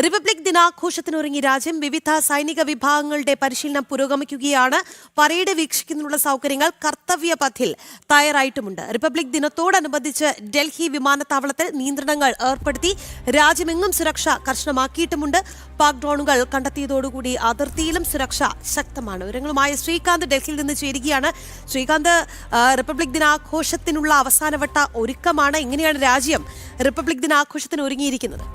Republic ദിനാഘോഷത്തിനൊരുങ്ങി രാജ്യം. വിവിധ സൈനിക വിഭാഗങ്ങളുടെ പരിശീലനം പുരോഗമിക്കുകയാണ്. പരേഡ് വീക്ഷിക്കുന്നതിനുള്ള സൗകര്യങ്ങൾ കർത്തവ്യപഥിൽ തയ്യാറായിട്ടുമുണ്ട്. റിപ്പബ്ലിക് ദിനത്തോടനുബന്ധിച്ച് ഡൽഹി വിമാനത്താവളത്തിൽ നിയന്ത്രണങ്ങൾ ഏർപ്പെടുത്തി. രാജ്യമെങ്ങും സുരക്ഷ കർശനമാക്കിയിട്ടുമുണ്ട്. പാക് ഡ്രോണുകൾ കണ്ടെത്തിയതോടുകൂടി അതിർത്തിയിലും സുരക്ഷ ശക്തമാണ്. വിവരങ്ങളുമായി ശ്രീകാന്ത് ഡൽഹിയിൽ നിന്ന് ചേരുകയാണ്. ശ്രീകാന്ത്, റിപ്പബ്ലിക് ദിനാഘോഷത്തിനുള്ള അവസാനവട്ട ഒരുക്കമാണ്. എങ്ങനെയാണ് രാജ്യം റിപ്പബ്ലിക് ദിനാഘോഷത്തിന് ഒരുങ്ങിയിരിക്കുന്നത്?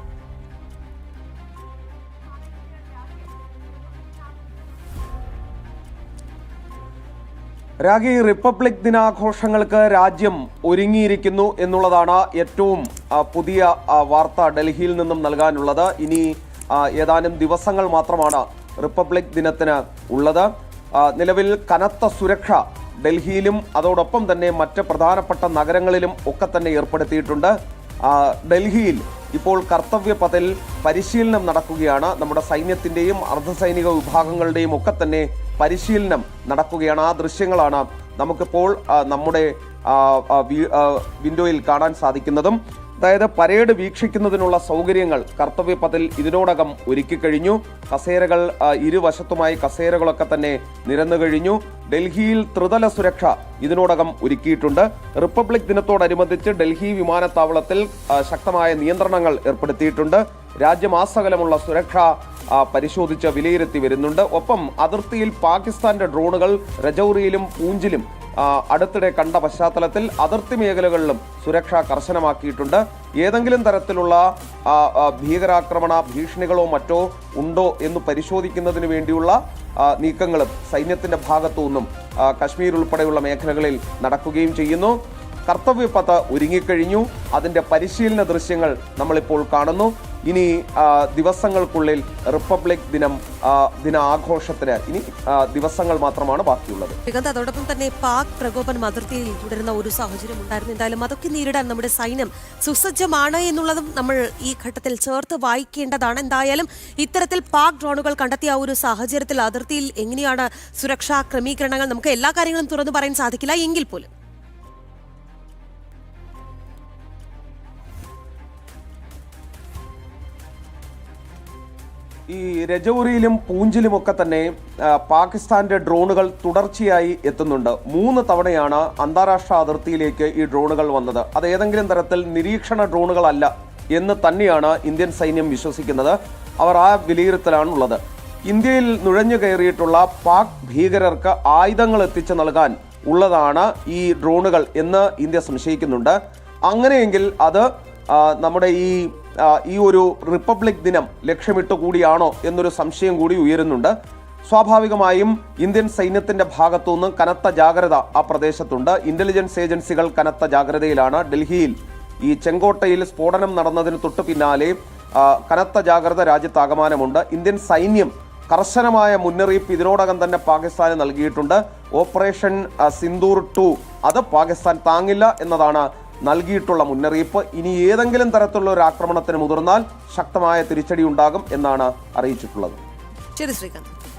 രാഗി, റിപ്പബ്ലിക് ദിനാഘോഷങ്ങൾക്ക് രാജ്യം ഒരുങ്ങിയിരിക്കുന്നു എന്നുള്ളതാണ് ഏറ്റവും പുതിയ വാർത്ത ഡൽഹിയിൽ നിന്നും നൽകാനുള്ളത്. ഇനി ഏതാനും ദിവസങ്ങൾ മാത്രമാണ് റിപ്പബ്ലിക് ദിനത്തിന് ഉള്ളത്. നിലവിൽ കനത്ത സുരക്ഷ ഡൽഹിയിലും അതോടൊപ്പം തന്നെ മറ്റ് പ്രധാനപ്പെട്ട നഗരങ്ങളിലും ഒക്കെ തന്നെ ഏർപ്പെടുത്തിയിട്ടുണ്ട്. ഡൽഹിയിൽ ഇപ്പോൾ കർത്തവ്യപഥിൽ പരിശീലനം നടക്കുകയാണ്. നമ്മുടെ സൈന്യത്തിൻ്റെയും അർദ്ധസൈനിക വിഭാഗങ്ങളുടെയും ഒക്കെ തന്നെ പരിശീലനം നടക്കുകയാണ്. ആ ദൃശ്യങ്ങളാണ് നമുക്കിപ്പോൾ നമ്മുടെ വിൻഡോയിൽ കാണാൻ സാധിക്കുന്നതും. അതായത് പരേഡ് വീക്ഷിക്കുന്നതിനുള്ള സൗകര്യങ്ങൾ കർത്തവ്യപഥിൽ ഇതിനോടകം ഒരുക്കിക്കഴിഞ്ഞു. കസേരകൾ ഇരുവശത്തുമായി കസേരകളൊക്കെ തന്നെ നിരന്നു കഴിഞ്ഞു. ഡൽഹിയിൽ ത്രിതല സുരക്ഷ ഇതിനോടകം ഒരുക്കിയിട്ടുണ്ട്. റിപ്പബ്ലിക് ദിനത്തോടനുബന്ധിച്ച് ഡൽഹി വിമാനത്താവളത്തിൽ ശക്തമായ നിയന്ത്രണങ്ങൾ ഏർപ്പെടുത്തിയിട്ടുണ്ട്. രാജ്യമാസകലമുള്ള സുരക്ഷ പരിശോധിച്ച് വിലയിരുത്തി വരുന്നുണ്ട്. ഒപ്പം അതിർത്തിയിൽ പാകിസ്ഥാന്റെ ഡ്രോണുകൾ രജൌരിയിലും പൂഞ്ചിലും അടുത്തിടെ കണ്ട പശ്ചാത്തലത്തിൽ അതിർത്തി മേഖലകളിലും സുരക്ഷ കർശനമാക്കിയിട്ടുണ്ട്. ഏതെങ്കിലും തരത്തിലുള്ള ഭീകരാക്രമണ ഭീഷണികളോ മറ്റോ ഉണ്ടോ എന്ന് പരിശോധിക്കുന്നതിന് വേണ്ടിയുള്ള നീക്കങ്ങളും സൈന്യത്തിന്റെ ഭാഗത്തു നിന്നും കശ്മീർ ഉൾപ്പെടെയുള്ള മേഖലകളിൽ നടക്കുകയും ചെയ്യുന്നു. കർത്തവ്യപഥ ഒരുങ്ങിക്കഴിഞ്ഞു. അതിന്റെ പരിശീലന ദൃശ്യങ്ങൾ നമ്മളിപ്പോൾ കാണുന്നു. ഇനി ദിവസങ്ങൾക്കുള്ളിൽ റിപ്പബ്ലിക് ദിനാഘോഷത്തിന് ഇനി ദിവസങ്ങൾ മാത്രമാണ് ബാക്കിയുള്ളത്. അതോടൊപ്പം തന്നെ പാക് പ്രകോപനം അതിർത്തിയിൽ തുടരുന്ന ഒരു സാഹചര്യം ഉണ്ടായിരുന്നു. എന്തായാലും അതൊക്കെ നേരിടാൻ നമ്മുടെ സൈന്യം സുസജ്ജമാണ് എന്നുള്ളതും നമ്മൾ ഈ ഘട്ടത്തിൽ ചേർത്ത് വായിക്കേണ്ടതാണ്. എന്തായാലും ഇത്തരത്തിൽ പാക് ഡ്രോണുകൾ കണ്ടെത്തിയ ഒരു സാഹചര്യത്തിൽ അതിർത്തിയിൽ എങ്ങനെയാണ് സുരക്ഷാ ക്രമീകരണങ്ങൾ, നമുക്ക് എല്ലാ കാര്യങ്ങളും തുറന്നു പറയാൻ സാധിക്കില്ല എങ്കിൽ പോലും ഈ രജൌരിയിലും പൂഞ്ചിലുമൊക്കെ തന്നെ പാകിസ്ഥാന്റെ ഡ്രോണുകൾ തുടർച്ചയായി എത്തുന്നുണ്ട്. 3 തവണയാണ് അന്താരാഷ്ട്ര അതിർത്തിയിലേക്ക് ഈ ഡ്രോണുകൾ വന്നത്. അത് ഏതെങ്കിലും തരത്തിൽ നിരീക്ഷണ ഡ്രോണുകളല്ല എന്ന് തന്നെയാണ് ഇന്ത്യൻ സൈന്യം വിശ്വസിക്കുന്നത്. അവർ ആ വിലയിരുത്തലാണുള്ളത്. ഇന്ത്യയിൽ നുഴഞ്ഞു കയറിയിട്ടുള്ള പാക് ഭീകരർക്ക് ആയുധങ്ങൾ എത്തിച്ചു നൽകാൻ ഉള്ളതാണ് ഈ ഡ്രോണുകൾ എന്ന് ഇന്ത്യ സംശയിക്കുന്നുണ്ട്. അങ്ങനെയെങ്കിൽ അത് നമ്മുടെ ഈ ഒരു റിപ്പബ്ലിക് ദിനം ലക്ഷ്യമിട്ട് കൂടിയാണോ എന്നൊരു സംശയം കൂടി ഉയരുന്നുണ്ട്. സ്വാഭാവികമായും ഇന്ത്യൻ സൈന്യത്തിന്റെ ഭാഗത്തുനിന്ന് കനത്ത ജാഗ്രത ആ പ്രദേശത്തുണ്ട്. ഇന്റലിജൻസ് ഏജൻസികൾ കനത്ത ജാഗ്രതയിലാണ്. ഡൽഹിയിൽ ഈ ചെങ്കോട്ടയിൽ സ്ഫോടനം നടന്നതിന് തൊട്ടു പിന്നാലെ കനത്ത ജാഗ്രത രാജ്യത്താകമാനമുണ്ട്. ഇന്ത്യൻ സൈന്യം കർശനമായ മുന്നറിയിപ്പ് ഇതിനോടകം തന്നെ പാകിസ്ഥാന് നൽകിയിട്ടുണ്ട്. ഓപ്പറേഷൻ സിന്ദൂർ 2 അത് പാകിസ്ഥാൻ താങ്ങില്ല എന്നതാണ് നൽകിയിട്ടുള്ള മുന്നറിയിപ്പ്. ഇനി ഏതെങ്കിലും തരത്തിലുള്ള ഒരു ആക്രമണത്തിന് മുതിർന്നാൽ ശക്തമായ തിരിച്ചടി ഉണ്ടാകും എന്നാണ് അറിയിച്ചിട്ടുള്ളത്. ശരി ശ്രീകാന്ത്.